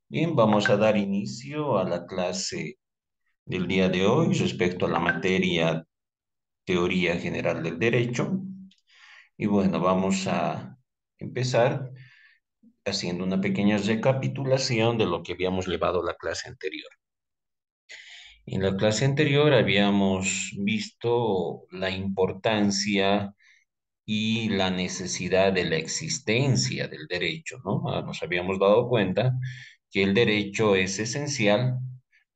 Bien, vamos a dar inicio a la clase del día de hoy respecto a la materia Teoría General del Derecho. Y bueno, vamos a empezar haciendo una pequeña recapitulación de lo que habíamos llevado la clase anterior. En la clase anterior habíamos visto la importancia y la necesidad de la existencia del derecho, ¿no? Nos habíamos dado cuenta que el derecho es esencial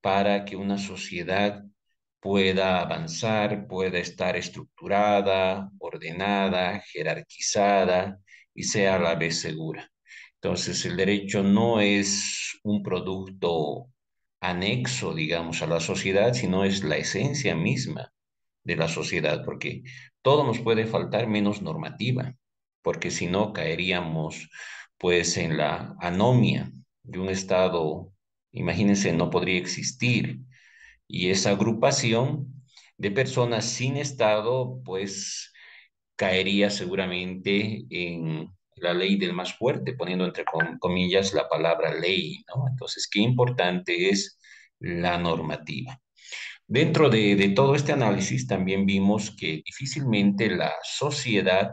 para que una sociedad pueda avanzar, pueda estar estructurada, ordenada, jerarquizada y sea a la vez segura. Entonces, el derecho no es un producto anexo, digamos, a la sociedad, sino es la esencia misma de la sociedad, porque todo nos puede faltar menos normativa, porque si no caeríamos pues en la anomia de un estado, imagínense, no podría existir. Y esa agrupación de personas sin estado pues caería seguramente en la ley del más fuerte, poniendo entre comillas la palabra ley, ¿no? Entonces, qué importante es la normativa. Dentro de todo este análisis también vimos que difícilmente la sociedad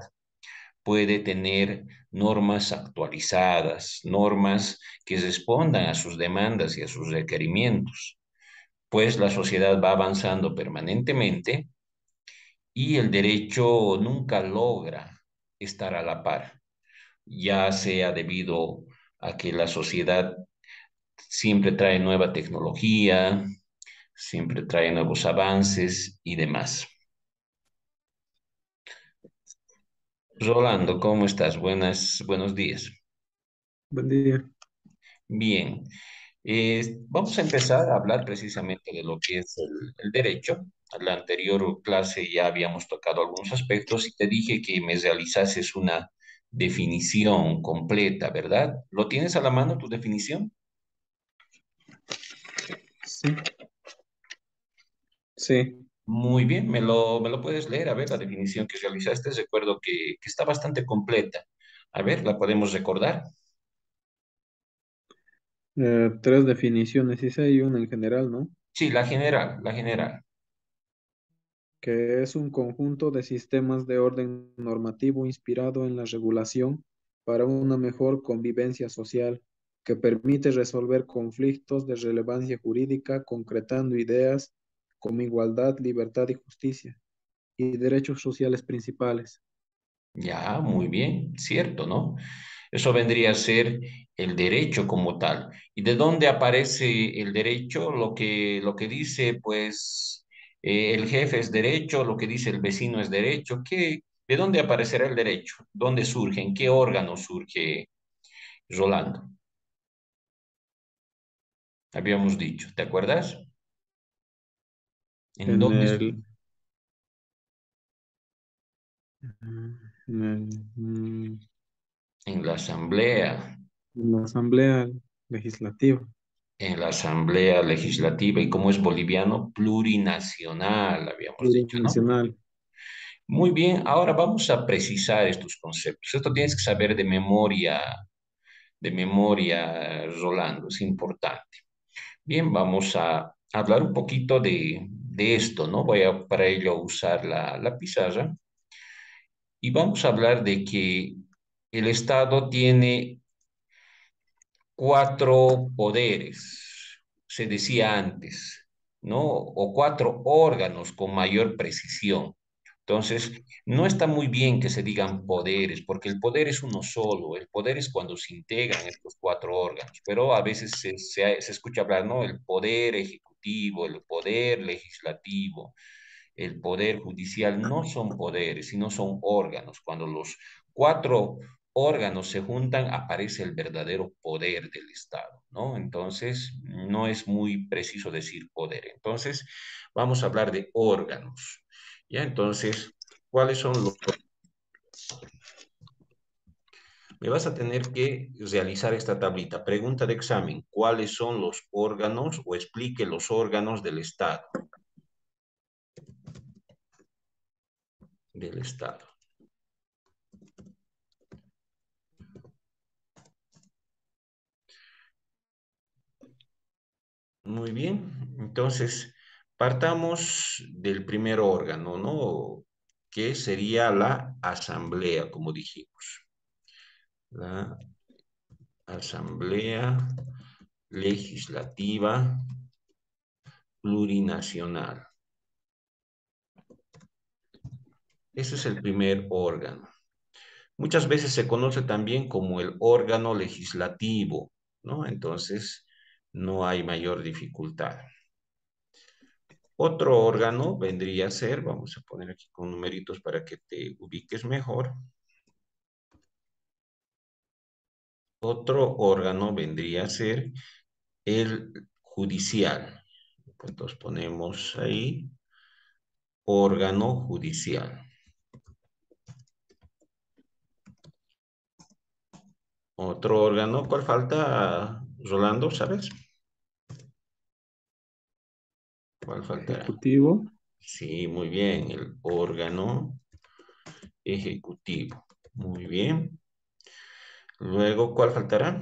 puede tener normas actualizadas, normas que respondan a sus demandas y a sus requerimientos, pues la sociedad va avanzando permanentemente y el derecho nunca logra estar a la par, ya sea debido a que la sociedad siempre trae nueva tecnología, siempre trae nuevos avances y demás. Rolando, ¿cómo estás? Buenos días. Buen día. Bien, vamos a empezar a hablar precisamente de lo que es el derecho. En la anterior clase ya habíamos tocado algunos aspectos y te dije que me realizases una definición completa, ¿verdad? ¿Lo tienes a la mano tu definición? Sí, sí. Muy bien, me lo puedes leer, a ver, la definición que realizaste. Recuerdo que está bastante completa. A ver, ¿la podemos recordar? Tres definiciones, hice y una en general, ¿no? Sí, la general, la general. Que es un conjunto de sistemas de orden normativo inspirado en la regulación para una mejor convivencia social, que permite resolver conflictos de relevancia jurídica, concretando ideas como igualdad, libertad y justicia, y derechos sociales principales. Ya, muy bien, cierto, ¿no? Eso vendría a ser el derecho como tal. ¿Y de dónde aparece el derecho? Lo que dice, pues, el jefe es derecho, lo que dice el vecino es derecho. ¿De dónde aparecerá el derecho? ¿Dónde surge? ¿En qué órgano surge, Rolando? Habíamos dicho, ¿te acuerdas? ¿En En dónde el, surge? en el, En la asamblea, en la Asamblea Legislativa en la asamblea legislativa. Y como es boliviano, plurinacional, habíamos dicho, ¿no? Plurinacional. Muy bien, ahora vamos a precisar estos conceptos. Esto tienes que saber de memoria, Rolando, es importante. Bien, vamos a hablar un poquito de esto, ¿no? Voy a para ello usar la pizarra y vamos a hablar de que el Estado tiene cuatro poderes, se decía antes, ¿no? O cuatro órganos con mayor precisión. Entonces, no está muy bien que se digan poderes, porque el poder es uno solo. El poder es cuando se integran estos cuatro órganos, pero a veces se escucha hablar, ¿no? El poder ejecutivo, el poder legislativo, el poder judicial no son poderes, sino son órganos. Cuando los cuatro órganos se juntan, aparece el verdadero poder del Estado, ¿no? Entonces, no es muy preciso decir poder. Entonces, vamos a hablar de órganos. ¿Ya? Entonces, ¿cuáles son los... Me vas a tener que realizar esta tablita. Pregunta de examen. ¿Cuáles son los órganos o explique los órganos del Estado? Del Estado. Muy bien. Entonces, partamos del primer órgano, ¿no? Que sería la asamblea, como dijimos. La asamblea legislativa plurinacional. Ese es el primer órgano. Muchas veces se conoce también como el órgano legislativo, ¿no? Entonces, no hay mayor dificultad. Otro órgano vendría a ser, vamos a poner aquí con numeritos para que te ubiques mejor. Otro órgano vendría a ser el judicial. Pues entonces ponemos ahí órgano judicial. Otro órgano, ¿cuál falta, Rolando? ¿Sabes? ¿Cuál faltará? Ejecutivo, Sí, muy bien, el órgano ejecutivo. Muy bien. Luego, ¿cuál faltará?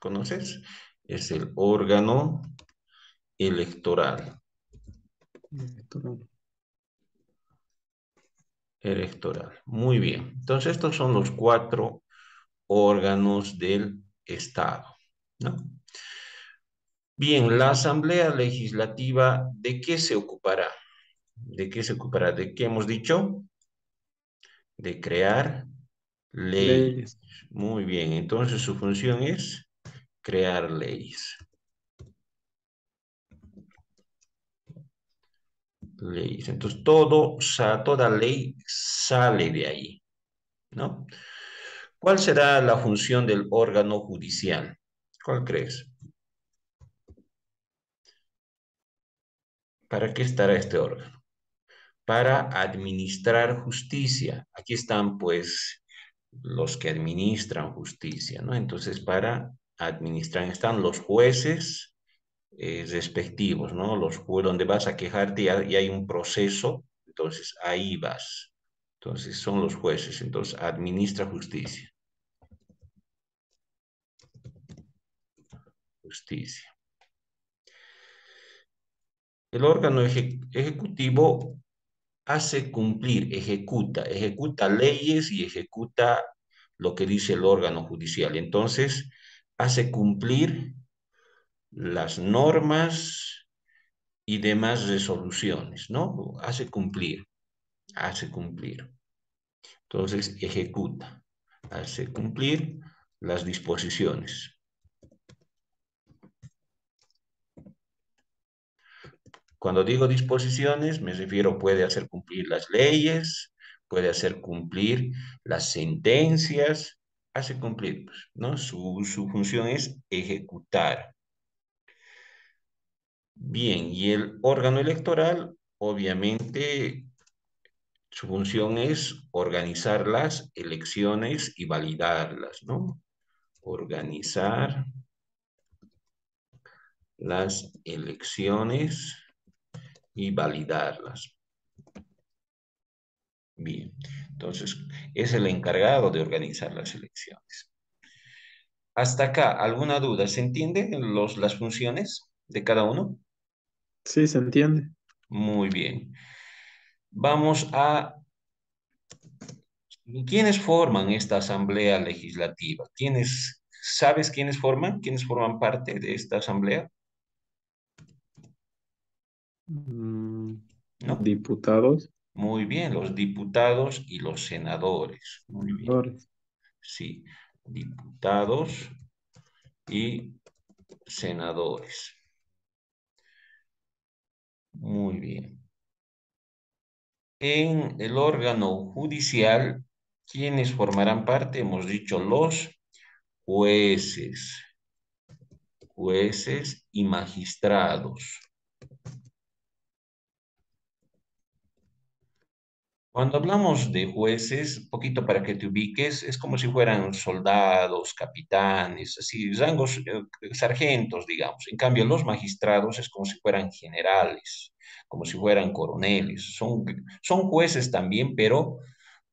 ¿Conoces? Es el órgano electoral. electoral. Electoral. Muy bien. Entonces, estos son los cuatro órganos del Estado, ¿no? Bien, la Asamblea Legislativa, ¿de qué se ocupará? ¿De qué se ocupará? ¿De qué hemos dicho? De crear leyes. Leyes. Muy bien, entonces su función es crear leyes. Leyes. Entonces, toda ley sale de ahí, ¿no? ¿Cuál será la función del órgano judicial? ¿Cuál crees? ¿Para qué estará este órgano? Para administrar justicia. Aquí están, pues, los que administran justicia, ¿no? Entonces, para administrar están los jueces respectivos, ¿no? Donde vas a quejarte y hay un proceso, entonces ahí vas. Entonces, son los jueces, entonces administra justicia. Justicia. El órgano ejecutivo hace cumplir, ejecuta leyes y ejecuta lo que dice el órgano judicial. Entonces, hace cumplir las normas y demás resoluciones, ¿no? Hace cumplir. Entonces, ejecuta, hace cumplir las disposiciones. Cuando digo disposiciones, me refiero, puede hacer cumplir las leyes, puede hacer cumplir las sentencias, hace cumplir, pues, ¿no? Su función es ejecutar. Bien, y el órgano electoral, obviamente, su función es organizar las elecciones y validarlas, ¿no? Organizar las elecciones y validarlas. Bien, entonces es el encargado de organizar las elecciones. Hasta acá, ¿alguna duda? ¿Se entiende las funciones de cada uno? Sí, se entiende. Muy bien. Vamos a... ¿Quiénes forman esta asamblea legislativa? ¿Sabes quiénes forman? ¿Quiénes forman parte de esta asamblea? Mm, ¿No? diputados, Muy bien, los diputados y los senadores. Muy bien. senadores. Sí, diputados y senadores. Muy bien. En el órgano judicial, ¿quiénes formarán parte? Hemos dicho los jueces, jueces y magistrados. Cuando hablamos de jueces, poquito para que te ubiques, es como si fueran soldados, capitanes, así, rangos, sargentos, digamos. En cambio, los magistrados es como si fueran generales, como si fueran coroneles. Son jueces también, pero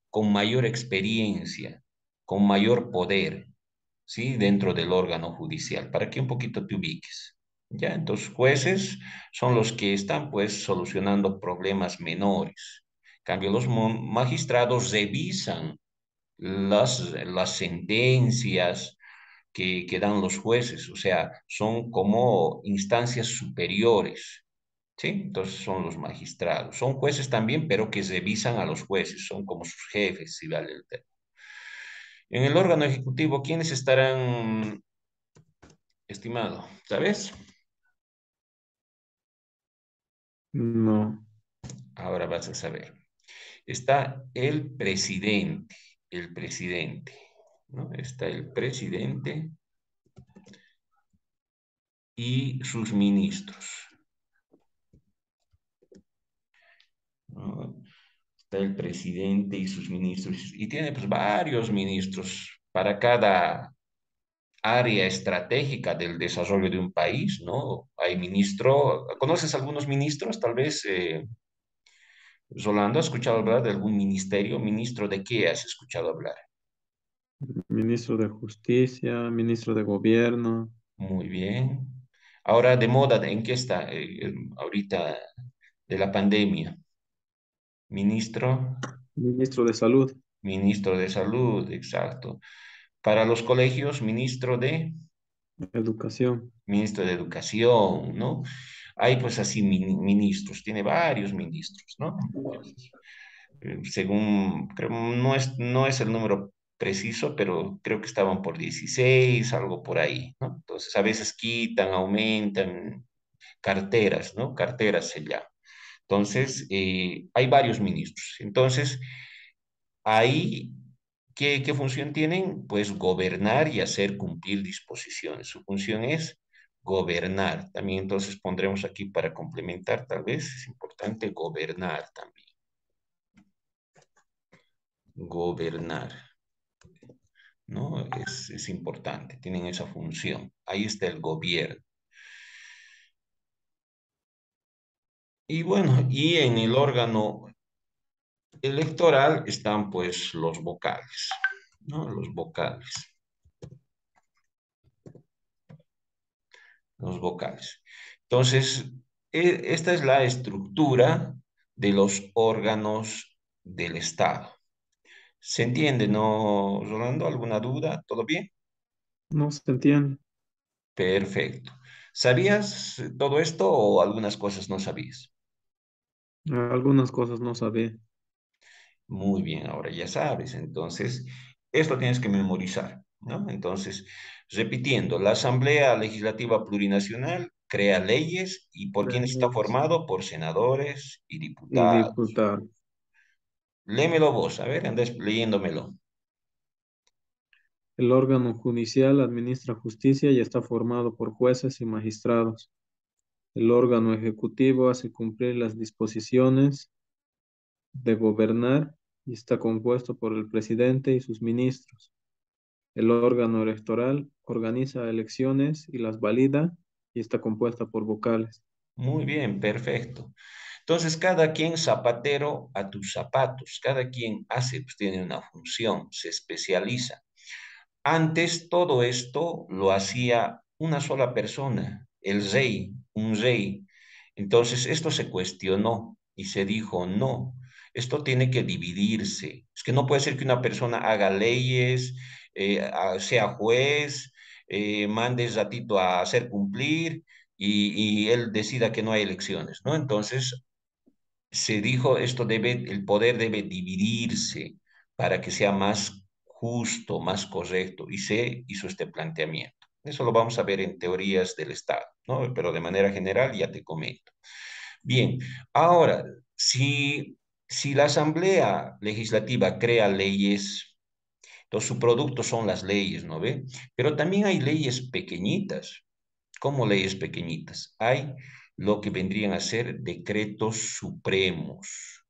con mayor experiencia, con mayor poder. ¿sí? Dentro del órgano judicial, para que un poquito te ubiques. Ya, entonces jueces son los que están pues solucionando problemas menores. En cambio, los magistrados revisan las sentencias que dan los jueces, o sea, son como instancias superiores, ¿sí? Entonces son los magistrados. Son jueces también, pero que revisan a los jueces, son como sus jefes, si vale el término. En el órgano ejecutivo, ¿quiénes estarán, estimado? ¿Sabes? No. Ahora vas a saber. Está el presidente, ¿no? Está el presidente y sus ministros, ¿no? Está el presidente y sus ministros, y tiene pues varios ministros para cada área estratégica del desarrollo de un país, ¿no? Hay ministro, ¿conoces algunos ministros? Tal vez, Rolando, ¿has escuchado hablar de algún ministerio? ¿Ministro de qué has escuchado hablar? Ministro de Justicia, ministro de Gobierno, Muy bien. Ahora, de moda, ¿en qué está ahorita de la pandemia? Ministro, ministro de Salud, ministro de salud, exacto. Para los colegios, Educación. ministro de educación, ¿no? Hay pues así ministros, tiene varios ministros, ¿no? Entonces, según, creo, no es el número preciso, pero creo que estaban por 16, algo por ahí, ¿no? Entonces, a veces quitan, aumentan carteras, ¿no? Carteras se llama. Entonces, hay varios ministros. Entonces, ahí, ¿qué función tienen? Pues gobernar y hacer cumplir disposiciones. Su función es gobernar. También entonces pondremos aquí para complementar, tal vez es importante gobernar también. Gobernar, ¿no? Es importante, tienen esa función. Ahí está el gobierno. Y bueno, y en el órgano electoral están pues los vocales, ¿no? Los vocales, los vocales. Entonces, esta es la estructura de los órganos del Estado. ¿Se entiende, no, Rolando? ¿Alguna duda? ¿Todo bien? No se entiende. Perfecto. ¿Sabías todo esto o algunas cosas no sabías? Algunas cosas no sabía. Muy bien, ahora ya sabes. Entonces, esto tienes que memorizar, ¿no? Entonces, repitiendo, la Asamblea Legislativa Plurinacional crea leyes y ¿por quiénes está Leyes formado? Por senadores y y diputados. diputados. Léemelo vos, a ver, andes leyéndomelo. El órgano judicial administra justicia y está formado por jueces y magistrados. El órgano ejecutivo hace cumplir las disposiciones de gobernar y está compuesto por el presidente y sus ministros. El órgano electoral organiza elecciones y las valida y está compuesta por vocales. Muy bien, perfecto. Entonces, cada quien zapatero a tus zapatos, cada quien hace, pues tiene una función, se especializa. Antes todo esto lo hacía una sola persona, el rey, un rey. Entonces esto se cuestionó y se dijo, no, esto tiene que dividirse. Es que no puede ser que una persona haga leyes, sea juez, mande ratito a hacer cumplir y él decida que no hay elecciones, ¿no? Entonces se dijo esto debe, el poder debe dividirse para que sea más justo, más correcto, y se hizo este planteamiento. Eso lo vamos a ver en teorías del Estado, ¿no? Pero de manera general ya te comento. Bien, ahora, si la Asamblea Legislativa crea leyes, entonces su producto son las leyes, ¿no ve? Pero también hay leyes pequeñitas. ¿Cómo leyes pequeñitas? Hay lo que vendrían a ser decretos supremos.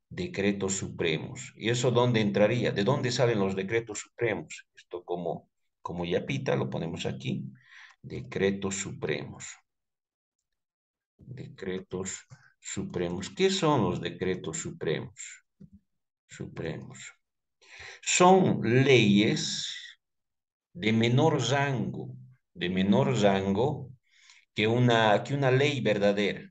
Decretos supremos. ¿Y eso dónde entraría? ¿De dónde salen los decretos supremos? Esto como yapita, lo ponemos aquí. Decretos supremos. Decretos supremos. ¿Qué son los decretos supremos? Supremos. Son leyes, de menor rango, de menor rango que una ley verdadera.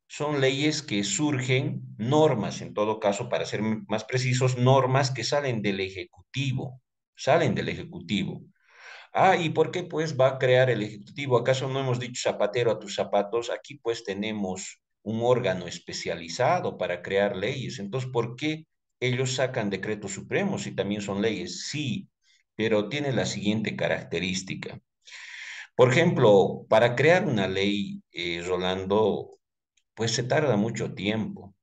Son leyes que surgen, normas en todo caso, para ser más precisos, normas que salen del Ejecutivo. Ah, ¿y por qué pues va a crear el Ejecutivo? ¿Acaso no hemos dicho zapatero a tus zapatos? Aquí pues tenemos un órgano especializado para crear leyes. Entonces, ¿por qué ellos sacan decretos supremos y también son leyes? Sí, pero tiene la siguiente característica. Por ejemplo, para crear una ley, Rolando, pues se tarda mucho tiempo.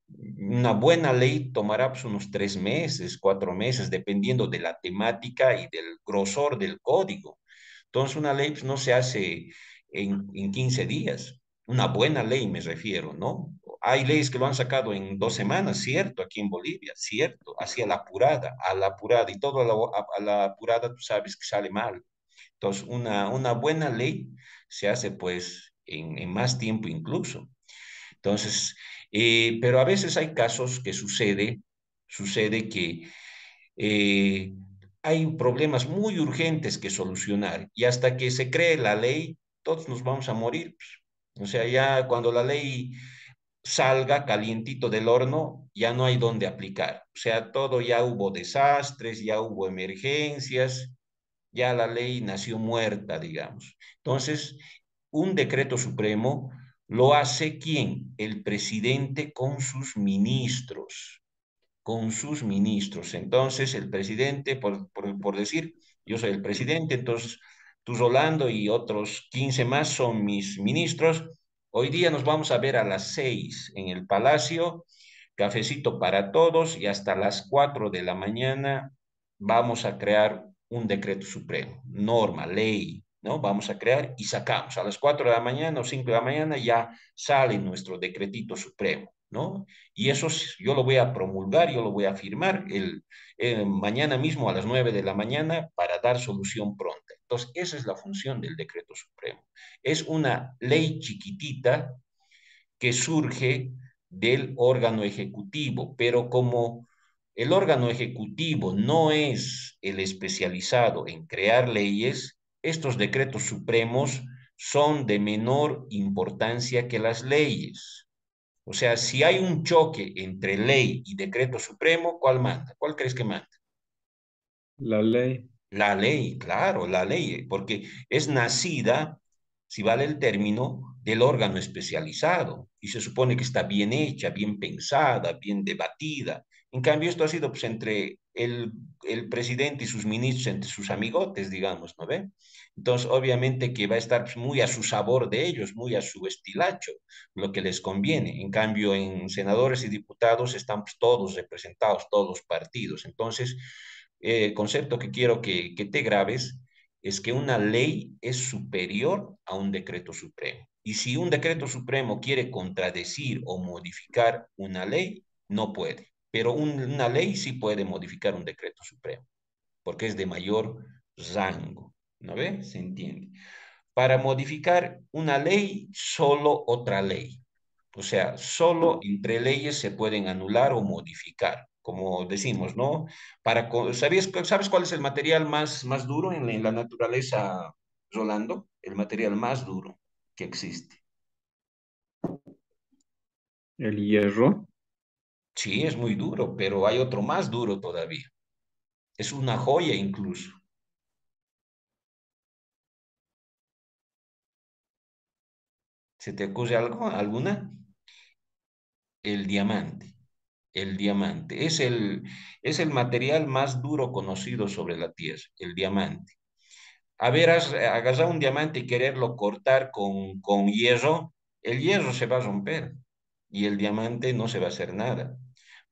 Una buena ley tomará pues, unos 3 meses, 4 meses, dependiendo de la temática y del grosor del código. Entonces, una ley pues, no se hace en 15 días. Una buena ley me refiero, ¿no? Hay leyes que lo han sacado en 2 semanas, cierto, aquí en Bolivia, cierto, así a la apurada, y todo a la apurada tú sabes que sale mal. Entonces, una buena ley se hace pues en más tiempo incluso. Entonces, pero a veces hay casos que sucede que eh, hay problemas muy urgentes que solucionar y hasta que se cree la ley, todos nos vamos a morir, pues. O sea, ya cuando la ley salga calientito del horno, ya no hay dónde aplicar. O sea, todo ya hubo desastres, ya hubo emergencias, ya la ley nació muerta, digamos. Entonces, un decreto supremo lo hace ¿quién? El presidente con sus ministros. Entonces, el presidente, por decir, yo soy el presidente, entonces tú, Rolando, y otros 15 más son mis ministros. Hoy día nos vamos a ver a las 6 en el Palacio, cafecito para todos, y hasta las 4 de la mañana vamos a crear un decreto supremo, norma, ley, ¿no? Vamos a crear y sacamos. A las 4 de la mañana o 5 de la mañana ya sale nuestro decretito supremo, ¿no? Y eso yo lo voy a promulgar, yo lo voy a firmar mañana mismo a las 9 de la mañana para dar solución pronta. Entonces, esa es la función del decreto supremo. Es una ley chiquitita que surge del órgano ejecutivo, pero como el órgano ejecutivo no es el especializado en crear leyes, estos decretos supremos son de menor importancia que las leyes. O sea, si hay un choque entre ley y decreto supremo, ¿cuál manda? ¿Cuál crees que manda? La ley. La ley, claro, la ley, porque es nacida, si vale el término, del órgano especializado y se supone que está bien hecha, bien pensada, bien debatida. En cambio, esto ha sido pues entre el presidente y sus ministros, entre sus amigotes, digamos, ¿no ve? Entonces, obviamente que va a estar pues, muy a su sabor de ellos, muy a su estilacho, lo que les conviene. En cambio, en senadores y diputados están pues, todos representados, todos los partidos. Entonces, el concepto que quiero que te grabes es que una ley es superior a un decreto supremo. Y si un decreto supremo quiere contradecir o modificar una ley, no puede. Pero una ley sí puede modificar un decreto supremo, porque es de mayor rango. ¿No ve? ¿Se entiende? Para modificar una ley, solo otra ley. O sea, solo entre leyes se pueden anular o modificar, como decimos, ¿no? ¿Sabes cuál es el material más duro en la naturaleza, Rolando? El material más duro que existe. El hierro. Sí, es muy duro, pero hay otro más duro todavía. Es una joya incluso. ¿Se te ocurre algo? ¿Alguna? El diamante. El diamante. Es el material más duro conocido sobre la Tierra, el diamante. A ver, has agarrado un diamante y quererlo cortar con hierro, el hierro se va a romper y el diamante no se va a hacer nada.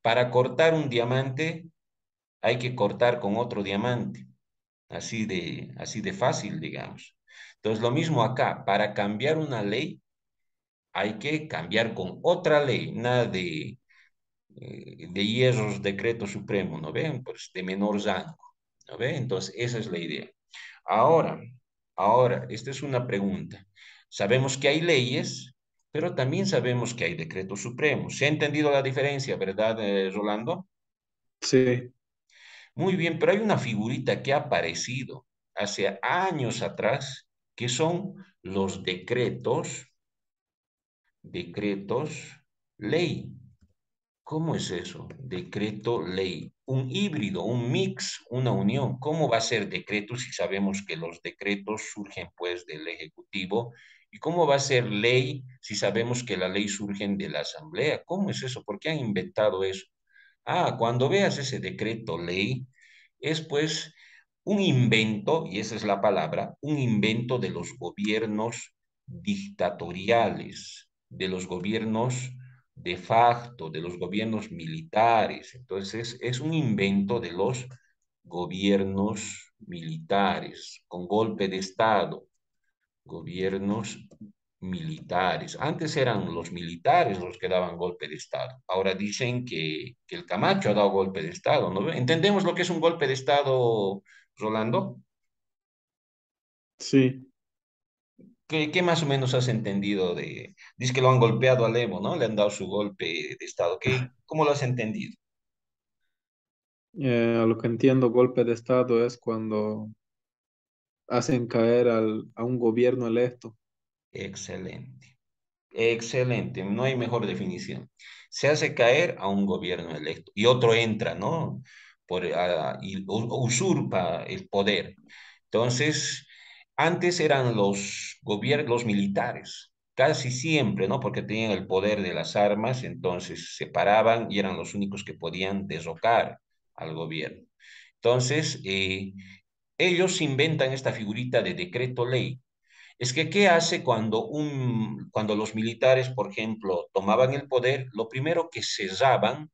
Para cortar un diamante hay que cortar con otro diamante, así de fácil, digamos. Entonces, lo mismo acá, para cambiar una ley hay que cambiar con otra ley, nada de hierros, decreto supremo, ¿no ven? Pues de menor rango, ¿no ven? Entonces, esa es la idea. Ahora, ahora, esta es una pregunta. Sabemos que hay leyes, pero también sabemos que hay decretos supremos. ¿Se ha entendido la diferencia, verdad, Rolando? Sí. Muy bien, pero hay una figurita que ha aparecido. hace años atrás, que son los decretos ley. ¿Cómo es eso? Decreto ley. Un híbrido, un mix, una unión. ¿Cómo va a ser decreto si sabemos que los decretos surgen pues del Ejecutivo? ¿Y cómo va a ser ley si sabemos que la ley surge de la Asamblea? ¿Cómo es eso? ¿Por qué han inventado eso? Ah, cuando veas ese decreto ley, es pues un invento, y esa es la palabra, un invento de los gobiernos dictatoriales, de los gobiernos de facto, de los gobiernos militares. Entonces, es un invento de los gobiernos militares, con golpe de Estado, gobiernos militares. Antes eran los militares los que daban golpe de Estado. Ahora dicen que el Camacho ha dado golpe de Estado, ¿no? ¿Entendemos lo que es un golpe de Estado, Rolando? Sí, ¿Qué más o menos has entendido de... Dice que lo han golpeado a Evo, ¿no? Le han dado su golpe de Estado. ¿Cómo lo has entendido? a lo que entiendo, golpe de Estado es cuando hacen caer a un gobierno electo. Excelente. Excelente, no hay mejor definición. Se hace caer a un gobierno electo y otro entra, ¿no? Y usurpa el poder. Entonces, antes eran los gobiernos, los militares, casi siempre, ¿no? Porque tenían el poder de las armas, entonces se paraban y eran los únicos que podían derrocar al gobierno. Entonces, ellos inventan esta figurita de decreto ley. Es que, ¿qué hace cuando los militares, por ejemplo, tomaban el poder? Lo primero que cesaban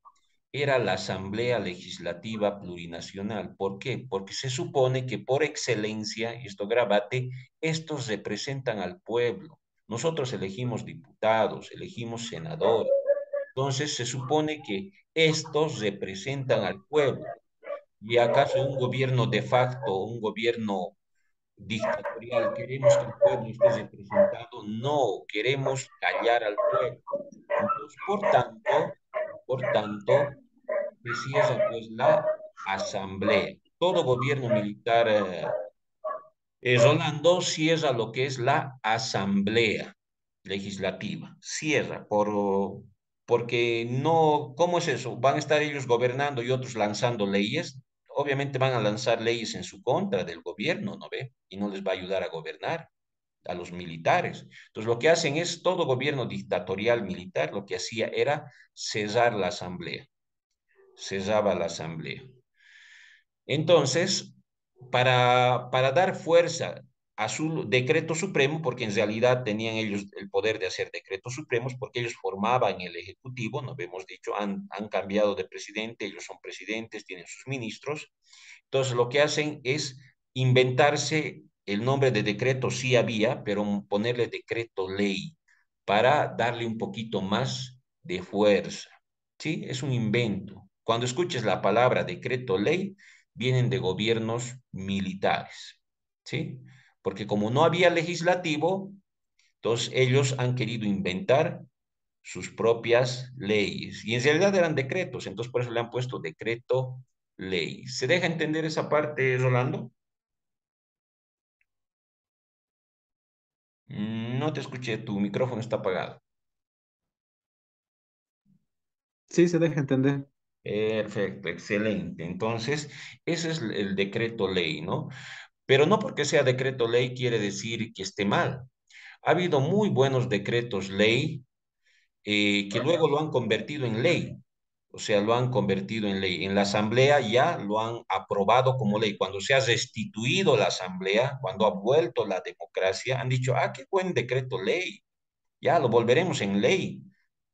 era la Asamblea Legislativa Plurinacional. ¿Por qué? Porque se supone que por excelencia, y esto grabate, estos representan al pueblo. Nosotros elegimos diputados, elegimos senadores. Entonces se supone que estos representan al pueblo. ¿Y acaso un gobierno de facto, un gobierno dictatorial, queremos que el pueblo esté representado? No, queremos callar al pueblo. Entonces, por tanto, se cierra pues la asamblea. Todo gobierno militar, Rolando, cierra lo que es la asamblea legislativa. Cierra porque no, ¿cómo es eso? ¿Van a estar ellos gobernando y otros lanzando leyes? Obviamente van a lanzar leyes en su contra del gobierno, ¿no ve? Y no les va a ayudar a gobernar a los militares. Entonces, lo que hacen es, todo gobierno dictatorial militar, lo que hacía era cesar la asamblea, cesaba la asamblea. Entonces, para dar fuerza a su decreto supremo, porque en realidad tenían ellos el poder de hacer decretos supremos, porque ellos formaban el Ejecutivo, nos hemos dicho, han cambiado de presidente, ellos son presidentes, tienen sus ministros. Entonces, lo que hacen es inventarse el nombre de decreto, sí había, pero ponerle decreto ley para darle un poquito más de fuerza. ¿Sí? Es un invento. Cuando escuches la palabra decreto ley, vienen de gobiernos militares. ¿Sí? Porque como no había legislativo, entonces ellos han querido inventar sus propias leyes. Y en realidad eran decretos, entonces por eso le han puesto decreto ley. ¿Se deja entender esa parte, Rolando? No te escuché, tu micrófono está apagado. Sí, se deja entender. Perfecto, excelente. Entonces, ese es el decreto ley, ¿no? Pero no porque sea decreto ley quiere decir que esté mal. Ha habido muy buenos decretos ley que luego lo han convertido en ley. O sea, lo han convertido en ley. En la asamblea ya lo han aprobado como ley. Cuando se ha restituido la asamblea, cuando ha vuelto la democracia, han dicho, ah, qué buen decreto ley, ya lo volveremos en ley.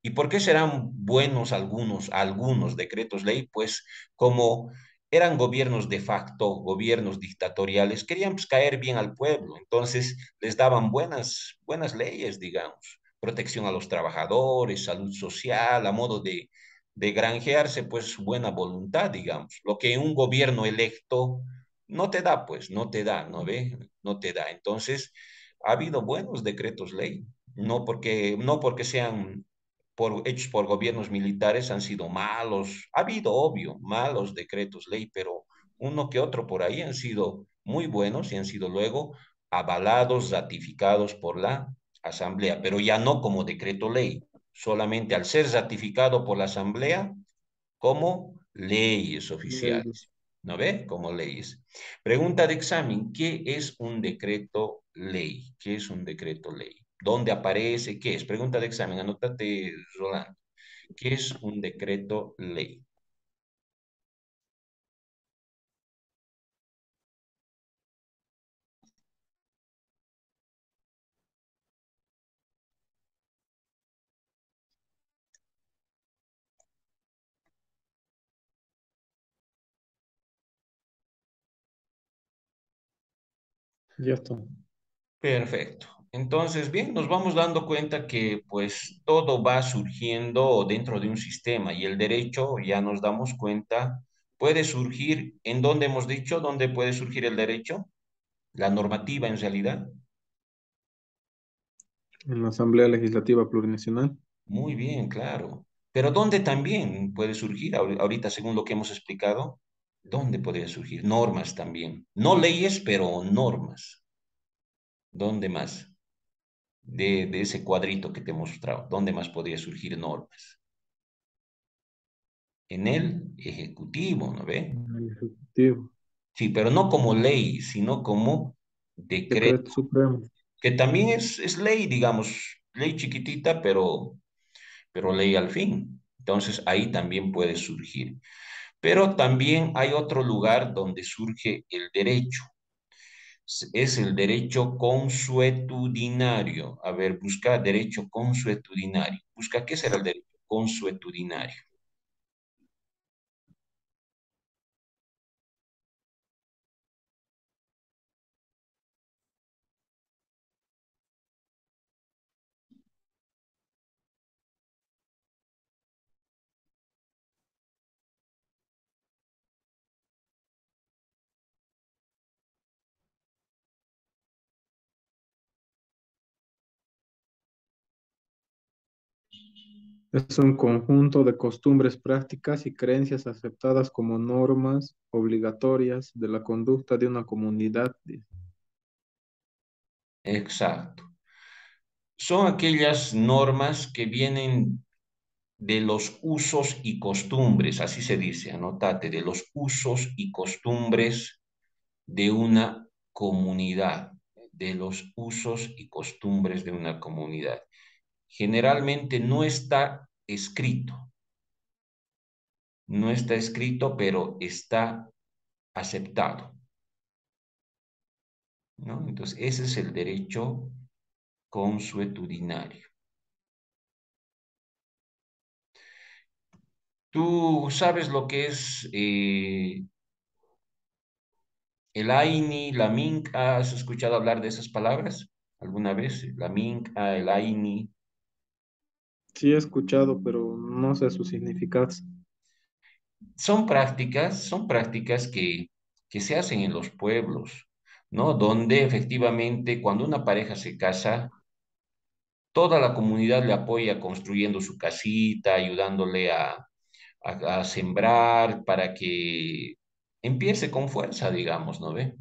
¿Y por qué serán buenos algunos decretos ley? Pues como eran gobiernos de facto, gobiernos dictatoriales, querían pues, caer bien al pueblo, entonces les daban buenas leyes, digamos, protección a los trabajadores, salud social, a modo de granjearse, pues buena voluntad, digamos, lo que un gobierno electo no te da, pues, no te da, ¿no ve? No te da. Entonces, ha habido buenos decretos ley, no porque sean hechos por gobiernos militares han sido malos. Ha habido, obvio, malos decretos ley, pero uno que otro por ahí han sido muy buenos y han sido luego avalados, ratificados por la Asamblea, pero ya no como decreto ley, solamente al ser ratificado por la Asamblea como leyes Leyes. oficiales. ¿No ve? Como leyes. Pregunta de examen, ¿qué es un decreto ley? ¿Qué es un decreto ley? ¿Dónde aparece? ¿Qué es? Pregunta de examen, anótate, Rolando. ¿Qué es un decreto ley? Ya está. Perfecto. Entonces, bien, nos vamos dando cuenta que pues todo va surgiendo dentro de un sistema y el derecho, ya nos damos cuenta, puede surgir, ¿en dónde hemos dicho? ¿Dónde puede surgir el derecho? La normativa en realidad. En la Asamblea Legislativa Plurinacional. Muy bien, claro. Pero ¿dónde también puede surgir? Ahorita, según lo que hemos explicado, ¿dónde podría surgir? Normas también. No leyes, pero normas. ¿Dónde más? De ese cuadrito que te he mostrado. ¿Dónde más podría surgir normas? En el Ejecutivo, ¿no ve? En el Ejecutivo. Sí, pero no como ley, sino como Decreto decreto, Supremo. que también es ley, digamos, ley chiquitita, pero ley al fin. Entonces ahí también puede surgir. Pero también hay otro lugar donde surge el derecho. Es el derecho consuetudinario. A ver, busca derecho consuetudinario. Busca qué será el derecho consuetudinario. Es un conjunto de costumbres, prácticas y creencias aceptadas como normas obligatorias de la conducta de una comunidad. Exacto. Son aquellas normas que vienen de los usos y costumbres, así se dice, anótate, de los usos y costumbres de una comunidad, de los usos y costumbres de una comunidad. Generalmente no está escrito, no está escrito, pero está aceptado, ¿no? Entonces, ese es el derecho consuetudinario. ¿Tú sabes lo que es el AINI, la MINC? ¿Has escuchado hablar de esas palabras alguna vez? La MINC, el AINI. Sí he escuchado, pero no sé su significado. Son prácticas que se hacen en los pueblos, ¿no? Donde efectivamente cuando una pareja se casa, toda la comunidad le apoya construyendo su casita, ayudándole a sembrar para que empiece con fuerza, digamos, ¿no ve?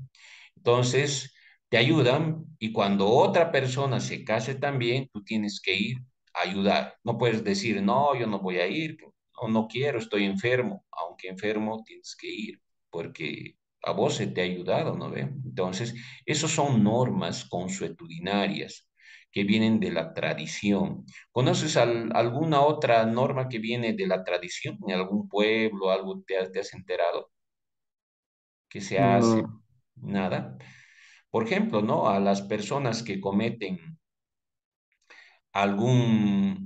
Entonces, te ayudan y cuando otra persona se case también, tú tienes que ir a ayudar. No puedes decir, no, yo no voy a ir, no, no quiero, estoy enfermo. Aunque enfermo, tienes que ir porque a vos se te ha ayudado, ¿no ve? Entonces, esos son normas consuetudinarias que vienen de la tradición. ¿Conoces alguna otra norma que viene de la tradición? ¿En algún pueblo, algo te has enterado que se hace? No, Nada. Por ejemplo, ¿no? A las personas que cometen algún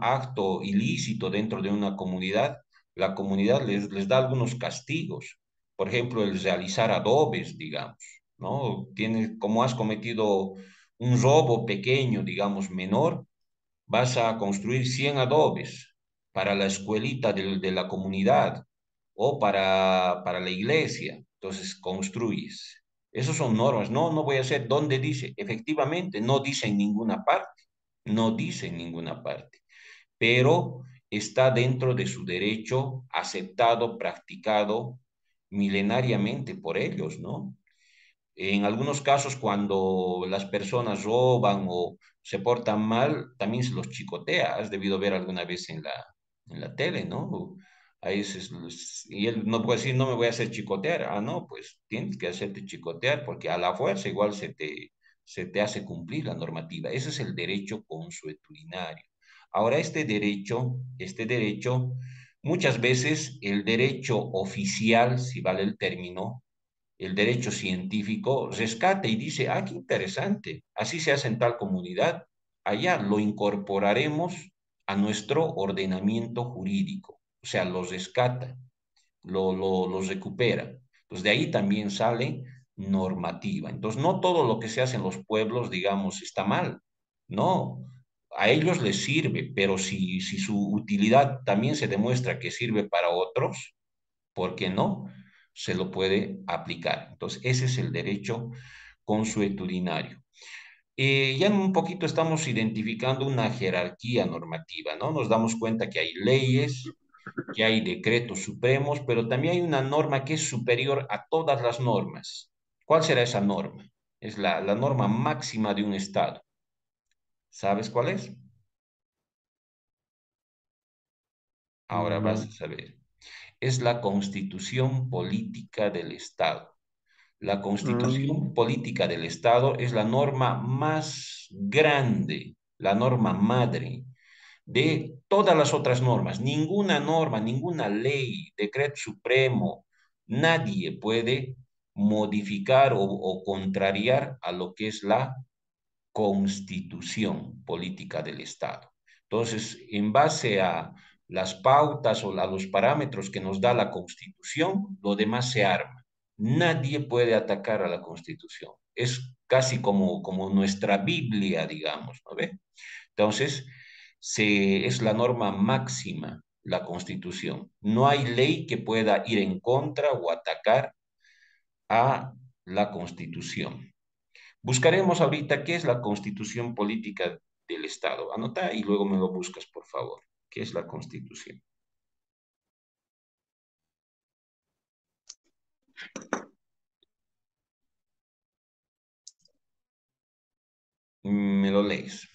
acto ilícito dentro de una comunidad, la comunidad les da algunos castigos. Por ejemplo, el realizar adobes, digamos, ¿no? Tienes, como has cometido un robo pequeño, digamos, menor, vas a construir 100 adobes para la escuelita de la comunidad o para la iglesia. Entonces construyes. Esas son normas. No, no voy a hacer donde dice. Efectivamente, no dice en ninguna parte. No dice en ninguna parte. Pero está dentro de su derecho aceptado, practicado milenariamente por ellos, ¿no? En algunos casos, cuando las personas roban o se portan mal, también se los chicotea. Has debido ver alguna vez en la tele, ¿no? Ahí y él no puede decir, no me voy a hacer chicotear. Ah, no, pues tienes que hacerte chicotear porque a la fuerza igual se te hace cumplir la normativa. Ese es el derecho consuetudinario. Ahora, este derecho, muchas veces el derecho oficial, si vale el término, el derecho científico rescata y dice, ah, qué interesante, así se hace en tal comunidad, allá lo incorporaremos a nuestro ordenamiento jurídico, o sea, lo rescata, lo recupera. Entonces, de ahí también sale normativa. Entonces, no todo lo que se hace en los pueblos, digamos, está mal, no. A ellos les sirve, pero si su utilidad también se demuestra que sirve para otros, ¿por qué no? Se lo puede aplicar. Entonces, ese es el derecho consuetudinario. Ya en un poquito estamos identificando una jerarquía normativa, ¿no? Nos damos cuenta que hay leyes, que hay decretos supremos, pero también hay una norma que es superior a todas las normas. ¿Cuál será esa norma? Es la norma máxima de un Estado. ¿Sabes cuál es? Ahora vas No. a saber. Es la Constitución Política del Estado. La Ah, Constitución Política del Estado es la norma más grande, la norma madre de todas las otras normas. Ninguna norma, ninguna ley, decreto supremo, nadie puede modificar o contrariar a lo que es la Constitución Política del Estado. Entonces, en base a las pautas o a los parámetros que nos da la Constitución, lo demás se arma. Nadie puede atacar a la Constitución. Es casi como nuestra Biblia, digamos, ¿no ve? Entonces, es la norma máxima, la Constitución. No hay ley que pueda ir en contra o atacar a la Constitución. Buscaremos ahorita qué es la Constitución Política del Estado. Anota y luego me lo buscas, por favor. ¿Qué es la Constitución? Me lo lees.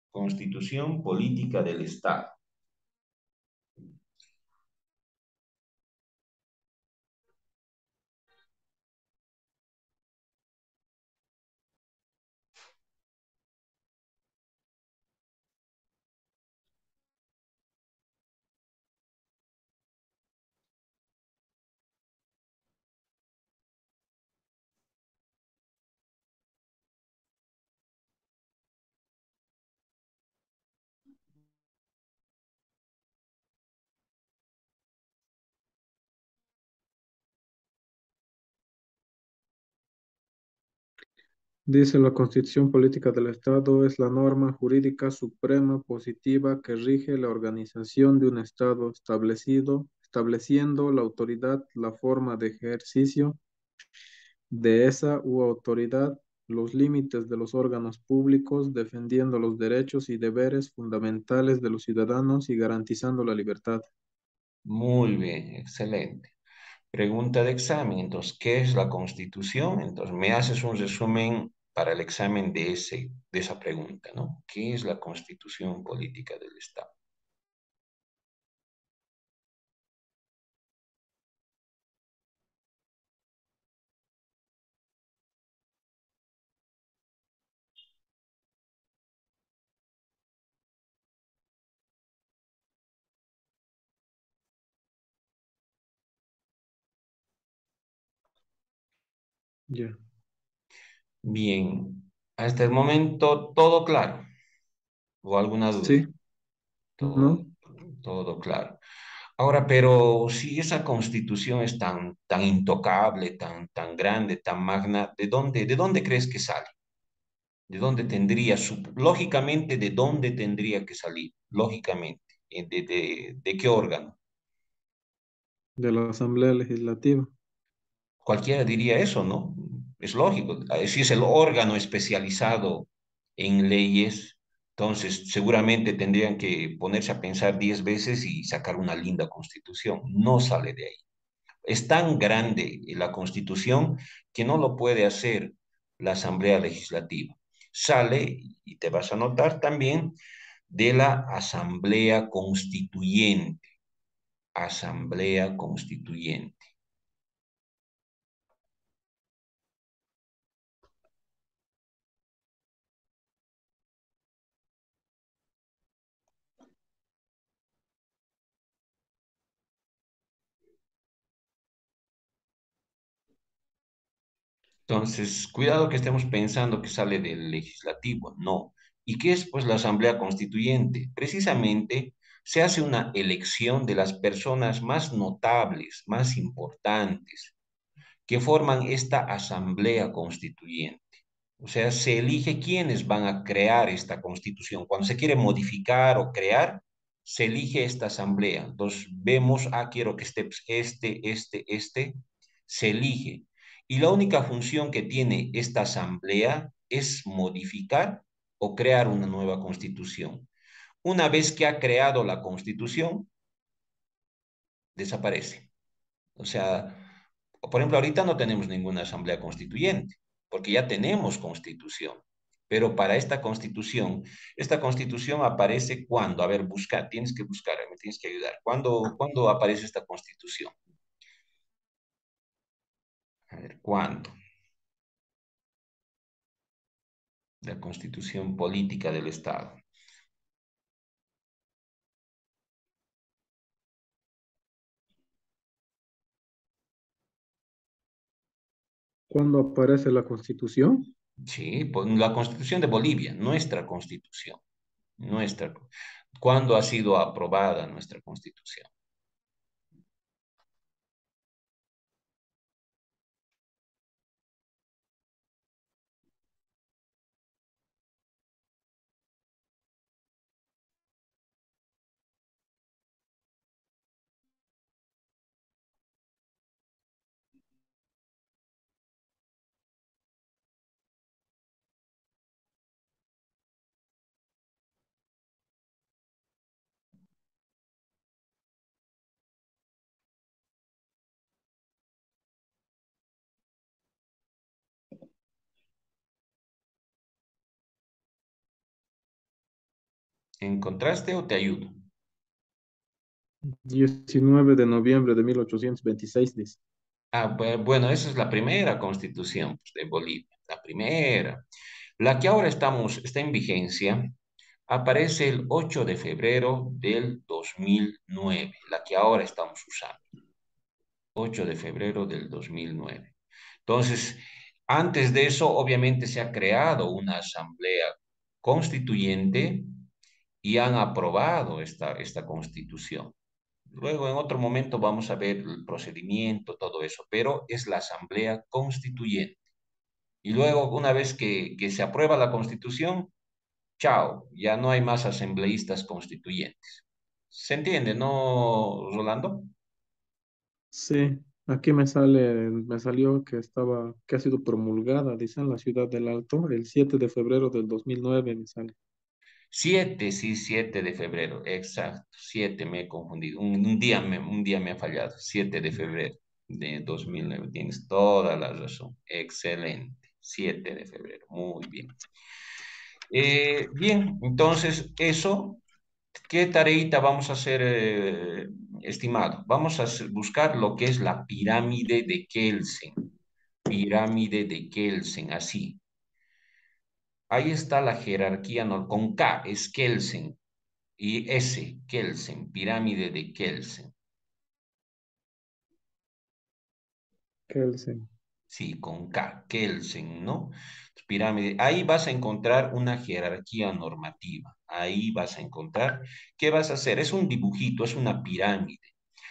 Constitución Política del Estado. dice la Constitución Política del Estado es la norma jurídica suprema positiva que rige la organización de un Estado estableciendo la autoridad, la forma de ejercicio de esa u autoridad, los límites de los órganos públicos, defendiendo los derechos y deberes fundamentales de los ciudadanos y garantizando la libertad. Muy bien, excelente. Pregunta de examen. Entonces, ¿qué es la Constitución? Entonces, me haces un resumen para el examen de esa pregunta, ¿no? ¿Qué es la Constitución Política del Estado? Ya. Bien, hasta el momento todo claro. ¿O alguna duda? Sí, Todo, ¿no? todo claro. Ahora, pero si esa constitución es tan intocable, tan grande, tan magna, de dónde crees que sale? ¿De dónde tendría lógicamente, de dónde tendría que salir? Lógicamente, de qué órgano? De la Asamblea Legislativa. Cualquiera diría eso, ¿no? Es lógico. Si es el órgano especializado en leyes, entonces seguramente tendrían que ponerse a pensar 10 veces y sacar una linda constitución. No sale de ahí. Es tan grande la Constitución que no lo puede hacer la Asamblea Legislativa. Sale, y te vas a notar también, de la Asamblea Constituyente. Asamblea Constituyente. Entonces, cuidado que estemos pensando que sale del legislativo, no. ¿Y qué es pues la Asamblea Constituyente? Precisamente se hace una elección de las personas más notables, más importantes, que forman esta Asamblea Constituyente. O sea, se elige quiénes van a crear esta constitución. Cuando se quiere modificar o crear, se elige esta asamblea. Entonces, vemos, quiero que esté pues, se elige. Y la única función que tiene esta asamblea es modificar o crear una nueva constitución. Una vez que ha creado la constitución, desaparece. O sea, por ejemplo, ahorita no tenemos ninguna asamblea constituyente, porque ya tenemos constitución. Pero para esta constitución aparece cuando, a ver, busca, tienes que buscar, me tienes que ayudar. ¿Cuándo aparece esta constitución? A ver, ¿cuándo? La constitución política del Estado. ¿Cuándo aparece la Constitución? Sí, la constitución de Bolivia, nuestra constitución, nuestra. ¿Cuándo ha sido aprobada nuestra constitución? ¿Encontraste o te ayudo? 19 de noviembre de 1826, dice. Bueno, esa es la primera constitución pues, de Bolivia, la primera. La que ahora está en vigencia, aparece el 8 de febrero del 2009, la que ahora estamos usando, 8 de febrero del 2009. Entonces, antes de eso, obviamente se ha creado una asamblea constituyente y han aprobado esta constitución. Luego, en otro momento, vamos a ver el procedimiento, todo eso, pero es la Asamblea Constituyente. Y luego, una vez que se aprueba la Constitución, chao, ya no hay más asambleístas constituyentes. ¿Se entiende, no, Rolando? Sí, aquí me salió que que ha sido promulgada, dice, en la ciudad del Alto, el 7 de febrero del 2009 me sale. 7, sí, 7 de febrero, exacto, 7 me he confundido, un día me ha fallado, 7 de febrero de 2009, tienes toda la razón, excelente, 7 de febrero, muy bien. Bien, entonces eso, ¿qué tareita vamos a hacer, estimado? Vamos a buscar lo que es la pirámide de Kelsen, pirámide de Kelsen, así. Ahí está la jerarquía, no, con K, es Kelsen, y S, Kelsen, pirámide de Kelsen. Kelsen. Sí, con K, Kelsen, ¿no? Pirámide. Ahí vas a encontrar una jerarquía normativa. Ahí vas a encontrar qué vas a hacer. Es un dibujito, es una pirámide.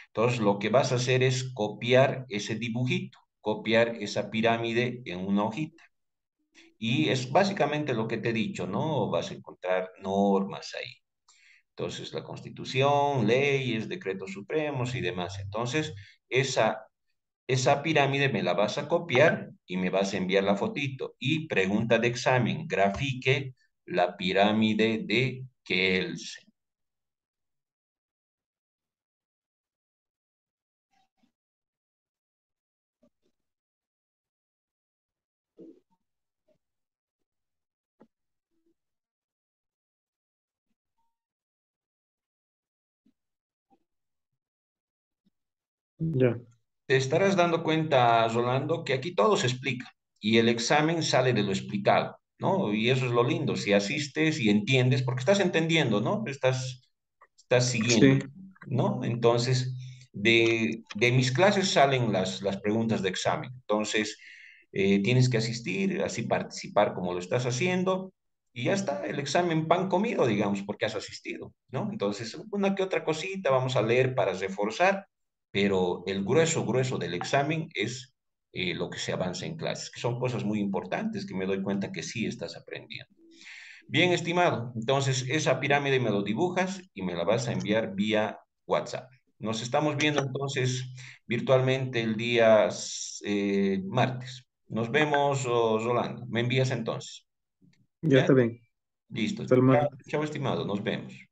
Entonces, lo que vas a hacer es copiar ese dibujito, copiar esa pirámide en una hojita. Y es básicamente lo que te he dicho, ¿no? Vas a encontrar normas ahí. Entonces, la Constitución, leyes, decretos supremos y demás. Entonces, esa pirámide me la vas a copiar y me vas a enviar la fotito. Y pregunta de examen, grafique la pirámide de Kelsen. Ya, Te estarás dando cuenta, Rolando, que aquí todo se explica y el examen sale de lo explicado, ¿no? Y eso es lo lindo, si asistes y entiendes, porque estás entendiendo, ¿no? Estás siguiendo, sí, ¿no? Entonces, de mis clases salen las preguntas de examen. Entonces, tienes que asistir, así participar como lo estás haciendo. Y ya está, el examen pan comido, digamos, porque has asistido, ¿no? Entonces, una que otra cosita vamos a leer para reforzar, pero el grueso, grueso del examen es lo que se avanza en clases, que son cosas muy importantes que me doy cuenta que sí estás aprendiendo. Bien, estimado, entonces esa pirámide me lo dibujas y me la vas a enviar vía WhatsApp. Nos estamos viendo entonces virtualmente el día martes. Nos vemos, Rolando. Me envías entonces. ya ¿Ya? está bien. Listo. Hasta el Chao, martes. chao, estimado. Nos vemos.